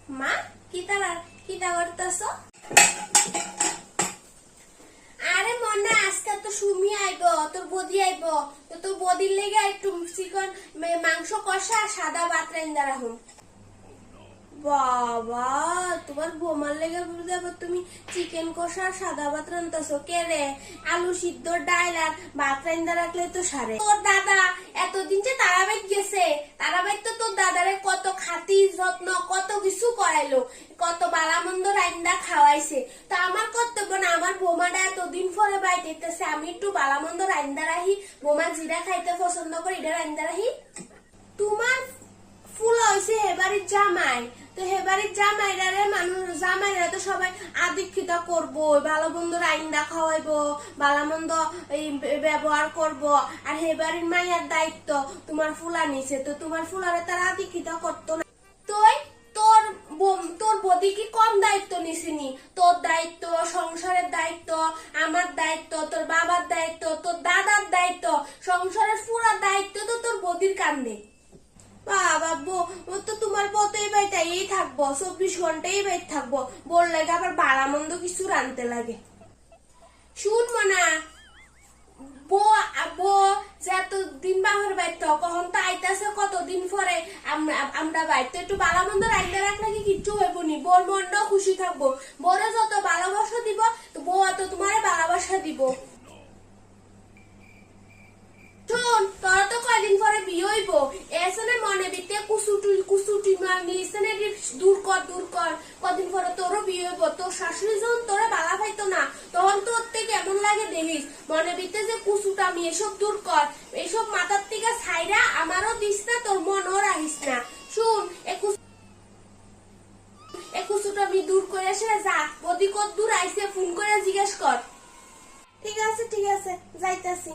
মা কিতা করতেছ? আরে মনে আজকে তো সুমি আইব, তোর বদি আইব, তো তোর বদির লেগে একটু চিকন মাংস কষা সাদা ভাত রাইন্দা রাখুন। বাবা, তোমার বোমার লেগে বুঝাবো তুমি চিকেন কষা সাদা ভাত রান্তাছো কে রে? আলু সিদ্ধ ডাইল আর ভাত রান্দা রাখলে তো সারে। তোর দাদা এতদিন যে তারাবাইত গেছে, তারাবাইত তো তোর দাদারে কত খাতি যত্ন কত কিছু করাইলো, কত বালামন্দ রান্দা খাওয়াইছে। তো আমার কর্তব্য না, আমার বোমাটা এতদিন পরে বাইতেছে, আমি একটু বালামন্দ রান্দা রাখি, বোমা জিরা খাইতে পছন্দ করে এটা রান্দা রাখি। তোমার ফুল হয়েছে হেবারির জামাই, তো হেবারির জামাইরা মানুষ জামাইরা তো সবাই আদীক্ষিত করবো, ভালো মন্দ রাইন্দা খাওয়াইবো, ভালো মন্দ ব্যবহার করবো, আর হেবারির মাইয়ার দায়িত্ব তোমার ফুলা নিছে, তো তোমার ফুলারে তারা আদীক্ষিত করতো না। তুই তোর তোর বদি কি কম দায়িত্ব নিছিনি? তোর দায়িত্ব, সংসারের দায়িত্ব, আমার দায়িত্ব, তোর বাবার দায়িত্ব, তোর দাদার দায়িত্ব, সংসারের পুরা দায়িত্ব তো তোর বদির কান্দে। বাবা তো তোমার বউ তো এই বাড়িতেই থাকবো, 24 ঘন্টা এই বাড়িতে থাকবো, বললে আবার বাড়া মন্দ কিছু রানতে লাগে। শুনবো না বউ যতদিন বাবার বাড়িতে কখন তো আইতাছে কতদিন পরে আমরা বাড়িতে একটু বালা মন্দ রাখলে রাখলে কি কিচ্ছু হইব নি, বোর মনটাও খুশি থাকবো। বড় যত ভালোবাসা দিব তো বউ অত তোমার ভালোবাসা দিব। শোন, তোরা তো কয়দিন পরে বিয়ে হইব, এসনে মনে বিতে কুসুটি নিসনে দূর কর, কদিন পরে তোরও বিয়ে হইব। তোর শাশুড়ি যখন তোরা বালা পাইতো না, তখন তোর থেকে কেমন লাগে দেখিস, মনে বিতে যে কুসুটা আমি এসব দূর কর, এইসব মাথার থেকে ছাইরা আমারও দিস না, তোর মনও রাখিস না। শুন, কুসুটা আমি দূর করে এসে যা, বদি কত দূর আইসে ফোন করে জিজ্ঞেস কর। ঠিক আছে যাইতাছি।